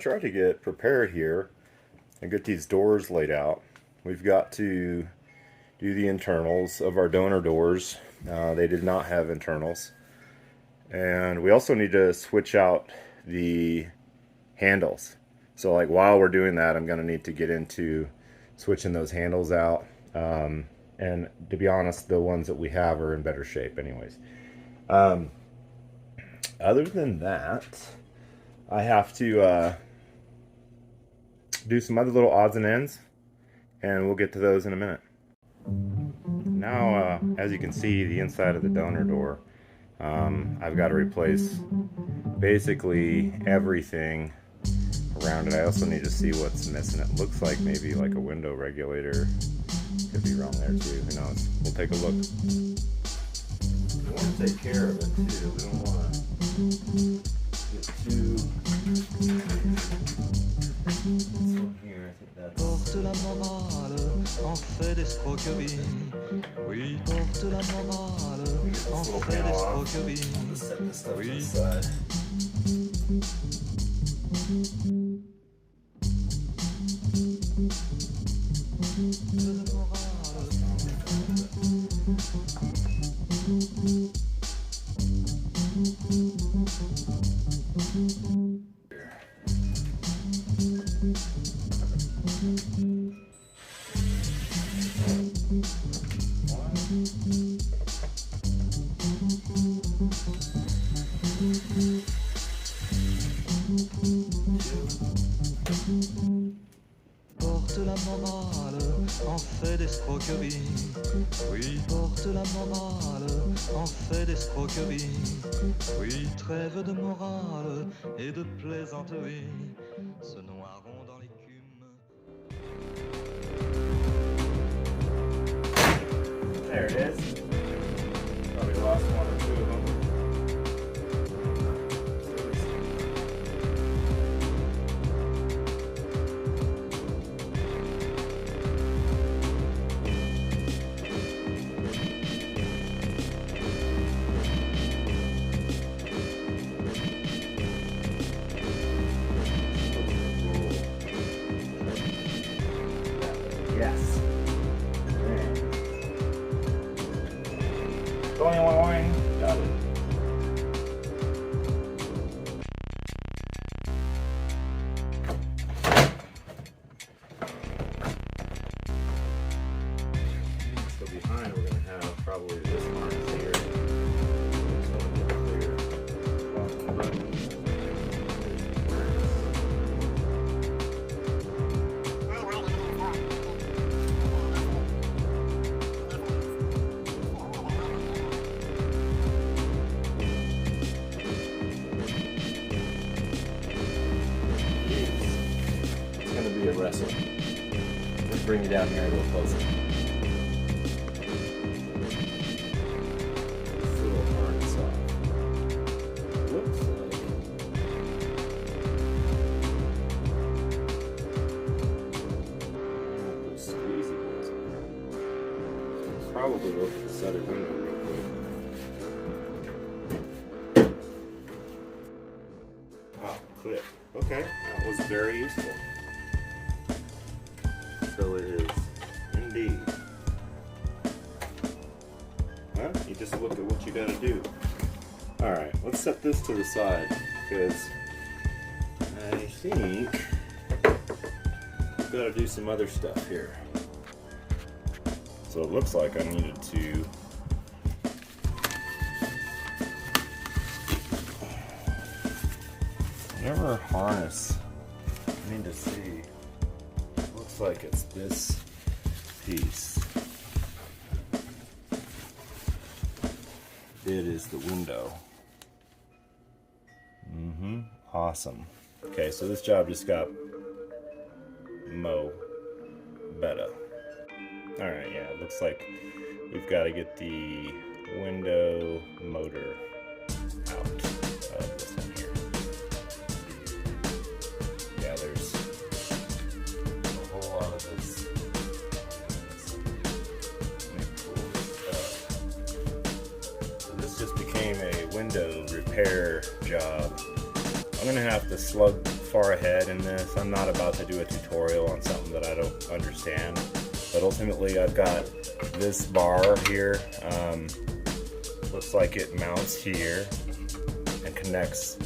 tried to get prepared here and get these doors laid out. We've got to do the internals of our donor doors. They did not have internals. And we also need to switch out the handles. So like while we're doing that, I'm going to need to get into switching those handles out. And to be honest, the ones that we have are in better shape anyways. Other than that, I have to do some other little odds and ends, and we'll get to those in a minute. Now, as you can see, the inside of the donor door, I've got to replace basically everything around it. I also need to see what's missing. It looks like maybe like a window regulator. Could be wrong there too. Who knows? We'll take a look. We want to take care of it too. We don't want to get too. This one here, I think that's. Porte la normale, en fait d'escroquerie. Oui, porte la normale, en fait d'escroquerie. Set this stuff Oui. aside. Porte la normale, en fait d'escroquerie. Oui, porte la normale, en fait d'escroquerie. Oui, trêve de morale et de plaisanterie. Se noieront dans l'écume. There it is. Probably lost one or two of them. Yes. Going. Got it. So behind we're going to have probably this harness here. It's going to be clear. It's going to be a wrestle. Let's bring you down here a little closer. This little harness off. Looks like those squeezy ones. Probably look at the side window real quick. Oh, clip. Okay, that was very useful. So it is indeed. Well, you just look at what you gotta do. Alright, let's set this to the side because I think I've got to do some other stuff here. So it looks like I needed to whatever harness I need to see. Looks like it's this piece. It is the window. Awesome. Okay, so this job just got better. Alright, yeah, it looks like we've got to get the window motor out of this one here. Yeah, there's a whole lot of this cool stuff. So this just became a window repair job. I'm gonna have to slug far ahead in this. I'm not about to do a tutorial on something that I don't understand. But ultimately I've got this bar here. Looks like it mounts here and connects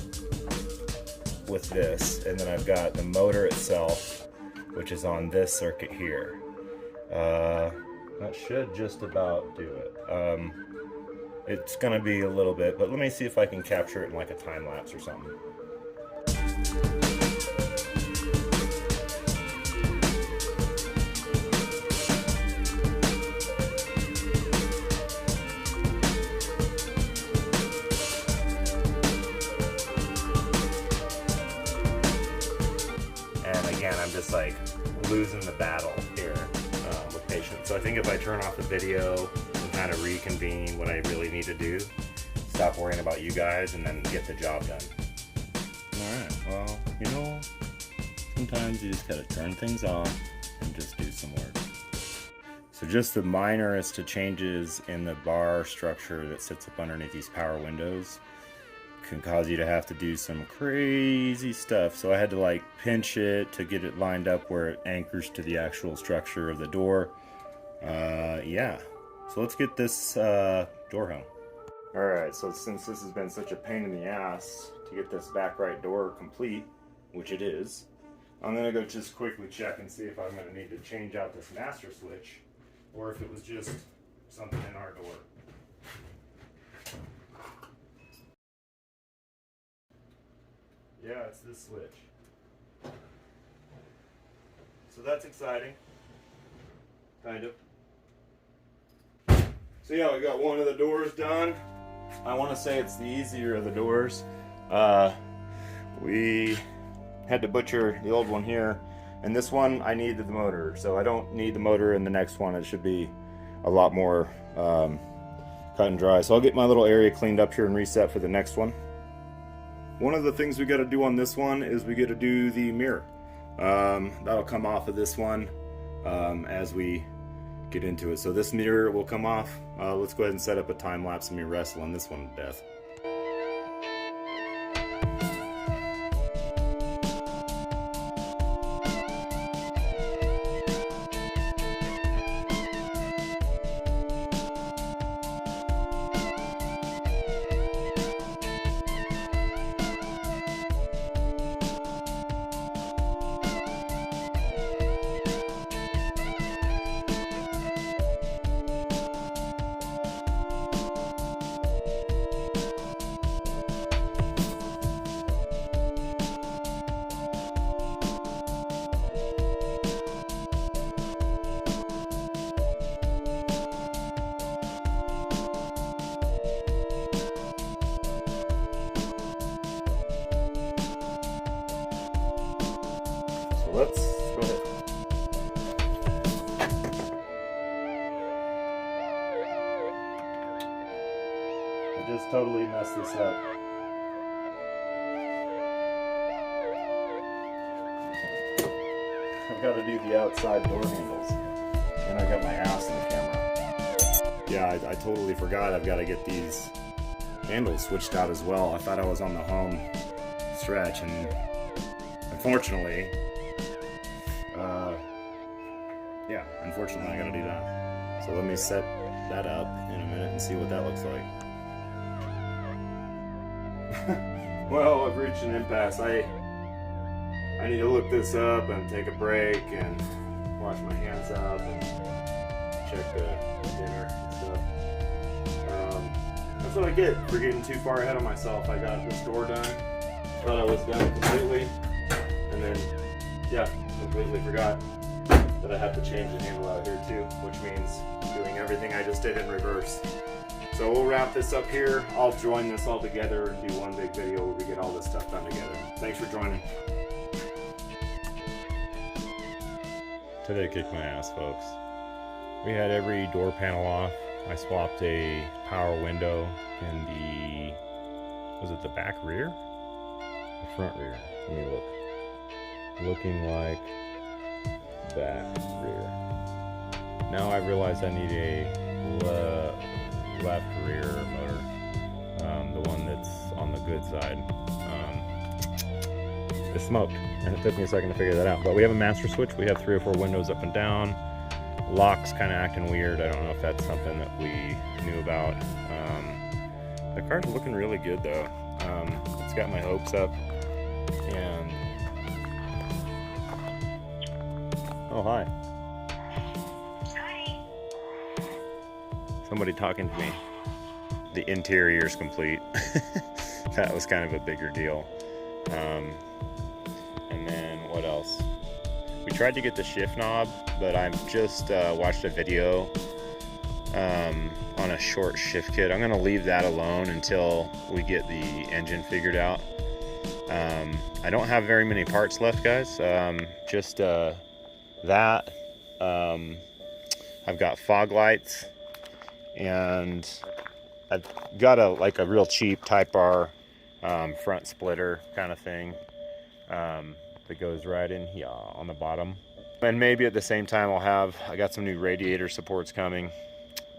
with this. And then I've got the motor itself, which is on this circuit here. That should just about do it. It's gonna be a little bit, but let me see if I can capture it in like a time lapse or something. And again, I'm just like losing the battle here with patience. So I think if I turn off the video and kind of reconvene what I really need to do, stop worrying about you guys, and then get the job done. Alright, well, you know, sometimes you just gotta turn things off and just do some work. So just the minorest changes in the bar structure that sits up underneath these power windows can cause you to have to do some crazy stuff. So I had to like pinch it to get it lined up where it anchors to the actual structure of the door. Yeah, so let's get this door hung. Alright, so since this has been such a pain in the ass to get this back right door complete, which it is, I'm gonna go just quickly check and see if I'm gonna need to change out this master switch or if it was just something in our door. Yeah, it's this switch. So that's exciting. Kind of. So yeah, we got one of the doors done. I want to say it's the easier of the doors. We had to butcher the old one here, and this one I needed the motor, so I don't need the motor in the next one. It should be a lot more cut and dry. So I'll get my little area cleaned up here and reset for the next one. One of the things we got to do on this one is we got to do the mirror. That'll come off of this one as we get into it. So this mirror will come off. Let's go ahead and set up a time lapse of me wrestling this one to death. Let's go ahead. I just totally messed this up. I've got to do the outside door handles. And I've got my ass in the camera. Yeah, I totally forgot I've got to get these handles switched out as well. I thought I was on the home stretch, and unfortunately, I gotta do that. So let me set that up in a minute and see what that looks like. Well, I've reached an impasse. I need to look this up and take a break and wash my hands up and check the dinner and stuff. That's what I get for getting too far ahead of myself. I got this door done, thought I was done completely, and then, yeah, completely forgot that I have to change the handle out here too, which means doing everything I just did in reverse. So we'll wrap this up here. I'll join this all together and do one big video where we get all this stuff done together. Thanks for joining. Today kicked my ass, folks. We had every door panel off. I swapped a power window in the, was it the back rear? The front rear. Let me look. Looking like back rear. Now I realize I need a left rear motor, the one that's on the good side. is smoked, and it took me a second to figure that out. But we have a master switch. We have 3 or 4 windows up and down. Lock's kind of acting weird. I don't know if that's something that we knew about. The car's looking really good though. It's got my hopes up, and oh hi. Hi. Somebody talking to me. The interior is complete. That was kind of a bigger deal. And then what else? We tried to get the shift knob, but I've just watched a video on a short shift kit. I'm gonna leave that alone until we get the engine figured out. I don't have very many parts left, guys. Just that. I've got fog lights, and I've got a real cheap Type R front splitter kind of thing that goes right in here on the bottom. And maybe at the same time I got some new radiator supports coming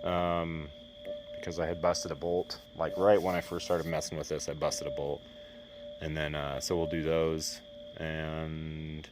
because I had busted a bolt. Like right when I first started messing with this, I busted a bolt. And then so we'll do those, and